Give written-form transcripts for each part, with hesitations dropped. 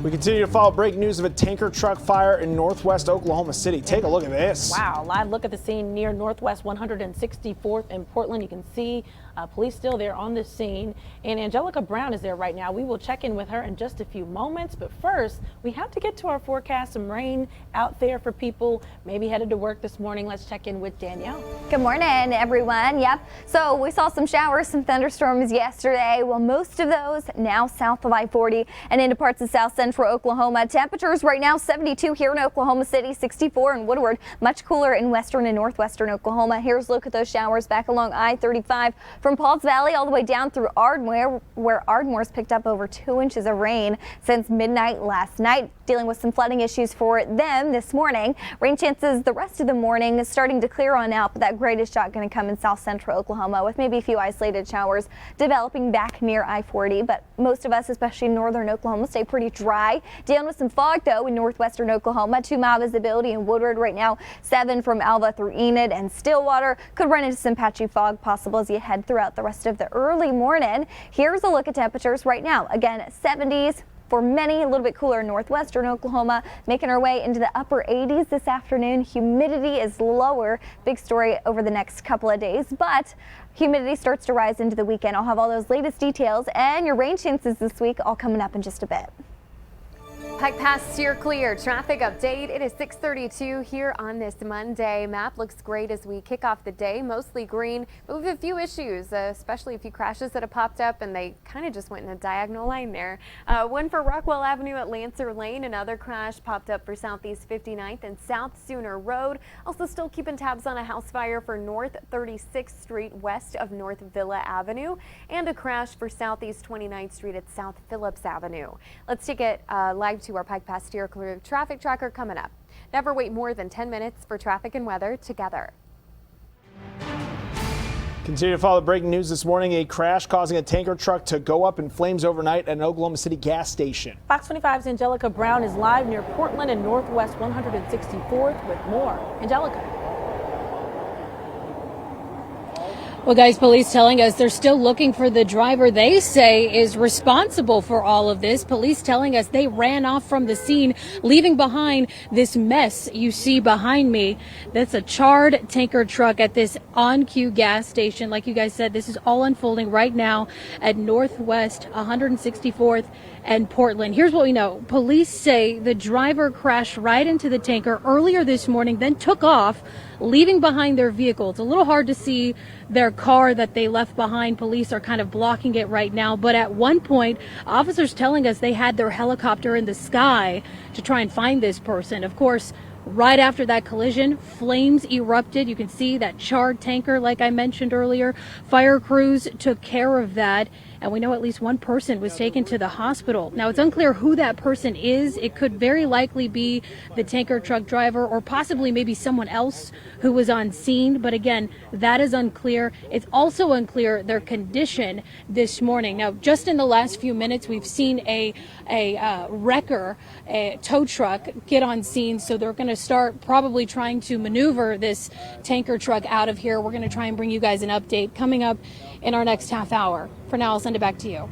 We continue to follow breaking news of a tanker truck fire in northwest Oklahoma City. Take a look at this. Wow, live look at the scene near Northwest 164th in Portland. You can see police still there on the scene, and Angelica Brown is there right now. We will check in with her in just a few moments, but first we have to get to our forecast. Some rain out there for people maybe headed to work this morning. Let's check in with Danielle. Good morning, everyone. Yep, so we saw some showers, some thunderstorms yesterday. Well, most of those now south of I-40 and into parts of south central Oklahoma. Temperatures right now 72 here in Oklahoma City, 64 in Woodward, much cooler in western and northwestern Oklahoma. Here's a look at those showers back along I-35 from Pauls Valley all the way down through Ardmore, where Ardmore's picked up over 2 inches of rain since midnight last night, dealing with some flooding issues for them this morning. Rain chances the rest of the morning starting to clear on out, but that greatest shot going to come in south central Oklahoma with maybe a few isolated showers developing back near I-40. But most of us, especially in northern Oklahoma, stay pretty dry. Dealing with some fog though in northwestern Oklahoma. 2-mile visibility in Woodward right now, 7 from Alva through Enid and Stillwater. Could run into some patchy fog possible as you head throughout the rest of the early morning. Here's a look at temperatures right now. Again, 70s. For many, a little bit cooler in northwestern Oklahoma, making our way into the upper 80s this afternoon. Humidity is lower. Big story over the next couple of days, but humidity starts to rise into the weekend. I'll have all those latest details and your rain chances this week all coming up in just a bit. Pike Pass steer clear. Traffic update. It is 6:32 here on this Monday. Map looks great as we kick off the day. Mostly green, but we have a few issues, especially a few crashes that have popped up, and they kind of just went in a diagonal line there. One for Rockwell Avenue at Lancer Lane. Another crash popped up for Southeast 59th and South Sooner Road. Also still keeping tabs on a house fire for North 36th Street west of North Villa Avenue, and a crash for Southeast 29th Street at South Phillips Avenue. Let's take it live to our Pike Pass steer clear traffic tracker coming up. Never wait more than 10 minutes for traffic and weather together. Continue to follow the breaking news this morning. A crash causing a tanker truck to go up in flames overnight at an Oklahoma City gas station. Fox 25's Angelica Brown is live near Portland and Northwest 164th with more. Angelica. Well, guys, police telling us they're still looking for the driver they say is responsible for all of this. Police telling us they ran off from the scene, leaving behind this mess you see behind me. That's a charred tanker truck at this on-cue gas station. Like you guys said, this is all unfolding right now at Northwest 164th and Portland. Here's what we know. Police say the driver crashed right into the tanker earlier this morning, then took off, leaving behind their vehicle. It's a little hard to see their car that they left behind. Police are kind of blocking it right now. But at one point, officers telling us they had their helicopter in the sky to try and find this person. Of course, right after that collision, flames erupted. You can see that charred tanker, like I mentioned earlier. Fire crews took care of that, and we know at least one person was taken to the hospital. Now, it's unclear who that person is. It could very likely be the tanker truck driver or possibly maybe someone else who was on scene. But again, that is unclear. It's also unclear their condition this morning. Now, just in the last few minutes, we've seen a wrecker, a tow truck, get on scene. So they're going to start probably trying to maneuver this tanker truck out of here. We're going to try and bring you guys an update coming up in our next half hour. For now, I'll send it back to you.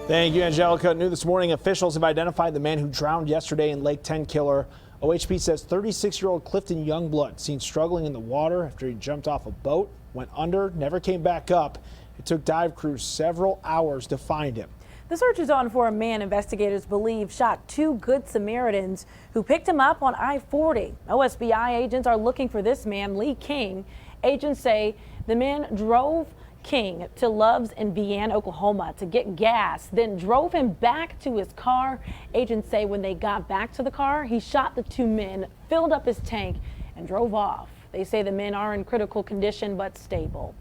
Thank you, Angelica. New this morning, officials have identified the man who drowned yesterday in Lake Tenkiller. OHP says 36-year-old Clifton Youngblood seen struggling in the water after he jumped off a boat, went under, never came back up. It took dive crews several hours to find him. The search is on for a man investigators believe shot 2 Good Samaritans who picked him up on I-40. OSBI agents are looking for this man, Lee King. Agents say the man drove King to Love's in Vienna, Oklahoma to get gas, then drove him back to his car. Agents say when they got back to the car, he shot the 2 men, filled up his tank, and drove off. They say the men are in critical condition but stable.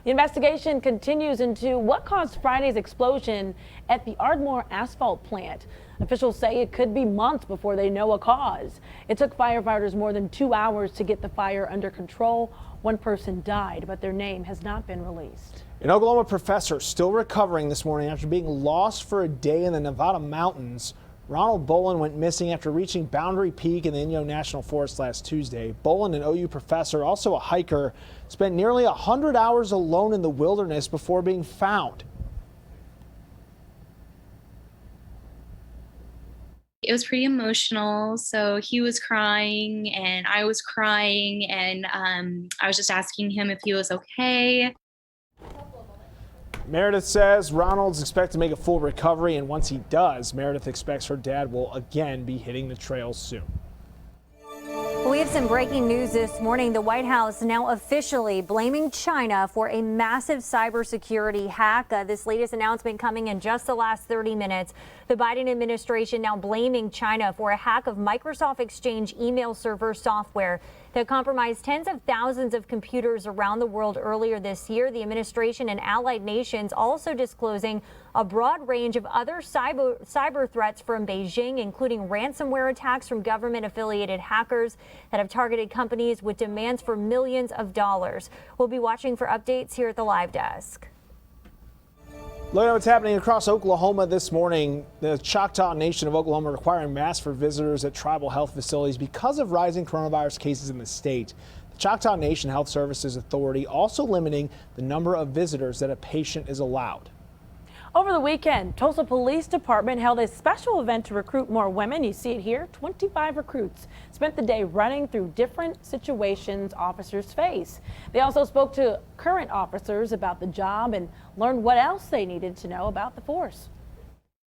The investigation continues into what caused Friday's explosion at the Ardmore asphalt plant. Officials say it could be months before they know a cause. It took firefighters more than 2 hours to get the fire under control. 1 person died, but their name has not been released. An Oklahoma professor still recovering this morning after being lost for a day in the Nevada mountains. Ronald Bolin went missing after reaching Boundary Peak in the Inyo National Forest last Tuesday. Bolin, an OU professor, also a hiker, spent nearly 100 hours alone in the wilderness before being found. It was pretty emotional. So he was crying and I was crying, and I was just asking him if he was okay. Meredith says Ronald's expected to make a full recovery, and once he does, Meredith expects her dad will again be hitting the trails soon. We have some breaking news this morning. The White House now officially blaming China for a massive cybersecurity hack. This latest announcement coming in just the last 30 minutes. The Biden administration now blaming China for a hack of Microsoft Exchange email server software that compromised tens of thousands of computers around the world earlier this year. The administration and allied nations also disclosing a broad range of other cyber threats from Beijing, including ransomware attacks from government-affiliated hackers that have targeted companies with demands for millions of dollars. We'll be watching for updates here at the Live Desk. Look at what's happening across Oklahoma this morning. The Choctaw Nation of Oklahoma requiring masks for visitors at tribal health facilities because of rising coronavirus cases in the state. The Choctaw Nation Health Services Authority also limiting the number of visitors that a patient is allowed. Over the weekend, Tulsa Police Department held a special event to recruit more women. You see it here. 25 recruits spent the day running through different situations officers face. They also spoke to current officers about the job and learned what else they needed to know about the force.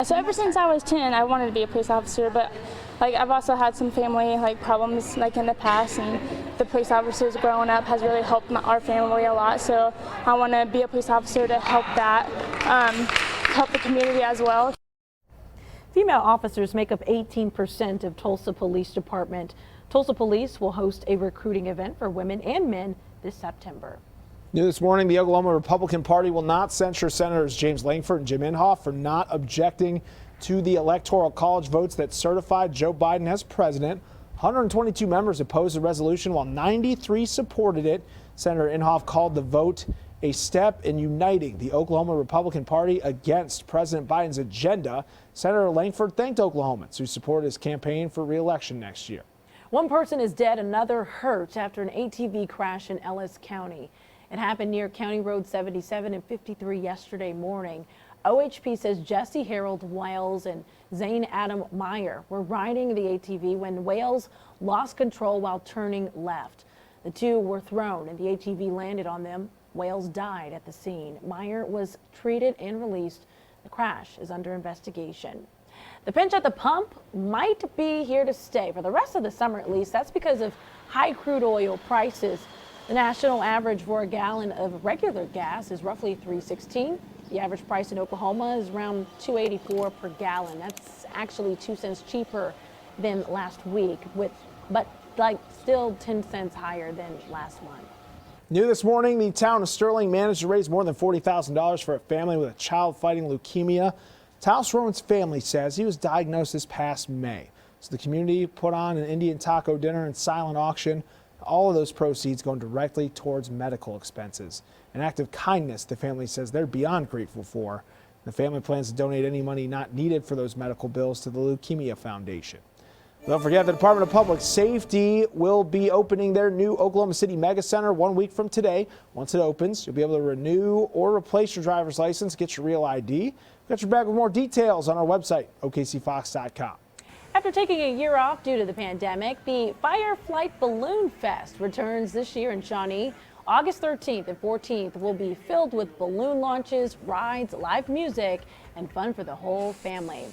So ever since I was 10, I wanted to be a police officer, but I've also had some family problems in the past, and the police officers growing up has really helped our family a lot. So I want to be a police officer to help that, help the community as well. Female officers make up 18% of Tulsa Police Department. Tulsa Police will host a recruiting event for women and men this September. New this morning, the Oklahoma Republican Party will not censure Senators James Lankford and Jim Inhofe for not objecting to the Electoral College votes that certified Joe Biden as president. 122 members opposed the resolution while 93 supported it. Senator Inhofe called the vote a step in uniting the Oklahoma Republican Party against President Biden's agenda. Senator Lankford thanked Oklahomans who supported his campaign for re-election next year. One person is dead, another hurt after an ATV crash in Ellis County. It happened near County Road 77 and 53 yesterday morning. OHP says Jesse Harold Wales and Zane Adam Meyer were riding the ATV when Wales lost control while turning left. The two were thrown and the ATV landed on them. Wales died at the scene. Meyer was treated and released. The crash is under investigation. The pinch at the pump might be here to stay for the rest of the summer at least. That's because of high crude oil prices. The national average for a gallon of regular gas is roughly $3.16. The average price in Oklahoma is around $2.84 per gallon. That's actually 2 cents cheaper than last week, but still 10 cents higher than last month. New this morning, the town of Sterling managed to raise more than $40,000 for a family with a child fighting leukemia. Taos Rowan's family says he was diagnosed this past May. So the community put on an Indian taco dinner and silent auction. All of those proceeds going directly towards medical expenses. An act of kindness the family says they're beyond grateful for. The family plans to donate any money not needed for those medical bills to the Leukemia Foundation. Don't forget the Department of Public Safety will be opening their new Oklahoma City Mega Center 1 week from today. Once it opens, you'll be able to renew or replace your driver's license, get your real ID. We've got your back with more details on our website, okcfox.com. After taking a year off due to the pandemic, the Fireflight Balloon Fest returns this year in Shawnee. August 13th and 14th will be filled with balloon launches, rides, live music, and fun for the whole family.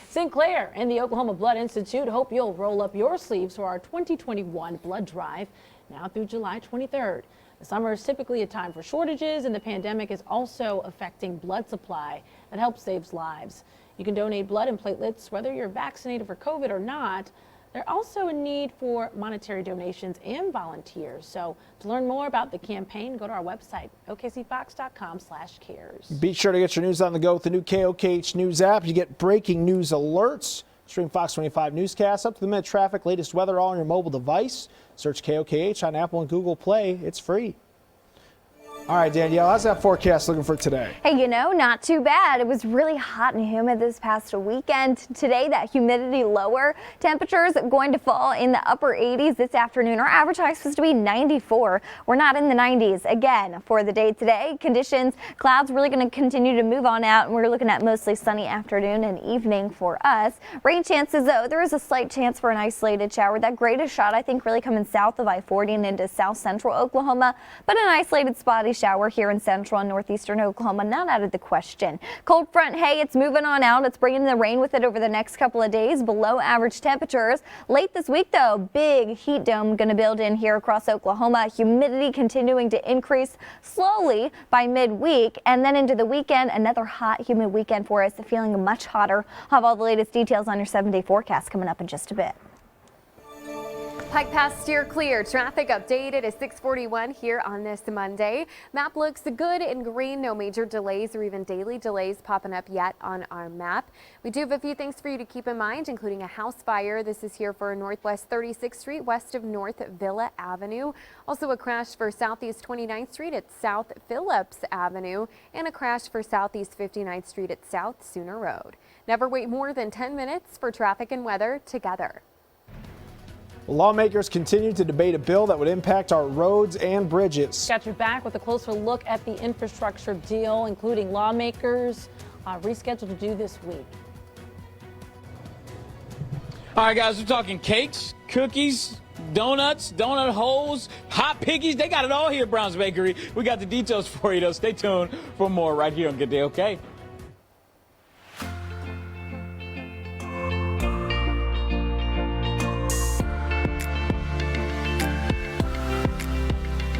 St. Clair and the Oklahoma Blood Institute hope you'll roll up your sleeves for our 2021 blood drive now through July 23rd. The summer is typically a time for shortages, and the pandemic is also affecting blood supply that helps save lives. You can donate blood and platelets whether you're vaccinated for COVID or not. There's also a need for monetary donations and volunteers. So to learn more about the campaign, go to our website, okcfox.com/cares. Be sure to get your news on the go with the new KOKH News app. You get breaking news alerts, stream Fox 25 newscasts, up-to-the-minute traffic, latest weather all on your mobile device. Search KOKH on Apple and Google Play. It's free. All right, Danielle, how's that forecast looking for today? Hey, you know, not too bad. It was really hot and humid this past weekend. Today, that humidity lower. Temperatures going to fall in the upper 80s this afternoon. Our average high is supposed to be 94. We're not in the 90s again for the day today. Conditions, clouds really going to continue to move on out, and we're looking at mostly sunny afternoon and evening for us. Rain chances, though, there is a slight chance for an isolated shower. That greatest shot, I think, really coming south of I-40 and into south central Oklahoma, but an isolated spotty shower here in central and northeastern Oklahoma, not out of the question. Cold front, hey, it's moving on out. It's bringing the rain with it over the next couple of days. Below average temperatures. Late this week, though, big heat dome going to build in here across Oklahoma. Humidity continuing to increase slowly by midweek, and then into the weekend, another hot, humid weekend for us. Feeling much hotter. I'll have all the latest details on your 7-day forecast coming up in just a bit. Pike Pass steer clear. Traffic updated at 6:41 here on this Monday. Map looks good in green. No major delays or even daily delays popping up yet on our map. We do have a few things for you to keep in mind, including a house fire. This is here for Northwest 36th Street west of North Villa Avenue. Also a crash for Southeast 29th Street at South Phillips Avenue, and a crash for Southeast 59th Street at South Sooner Road. Never wait more than 10 minutes for traffic and weather together. Lawmakers continue to debate a bill that would impact our roads and bridges. Got you back with a closer look at the infrastructure deal, including lawmakers rescheduled to do this week. All right, guys, we're talking cakes, cookies, donuts, donut holes, hot piggies. They got it all here at Brown's Bakery. We got the details for you, though. Stay tuned for more right here on Good Day OK.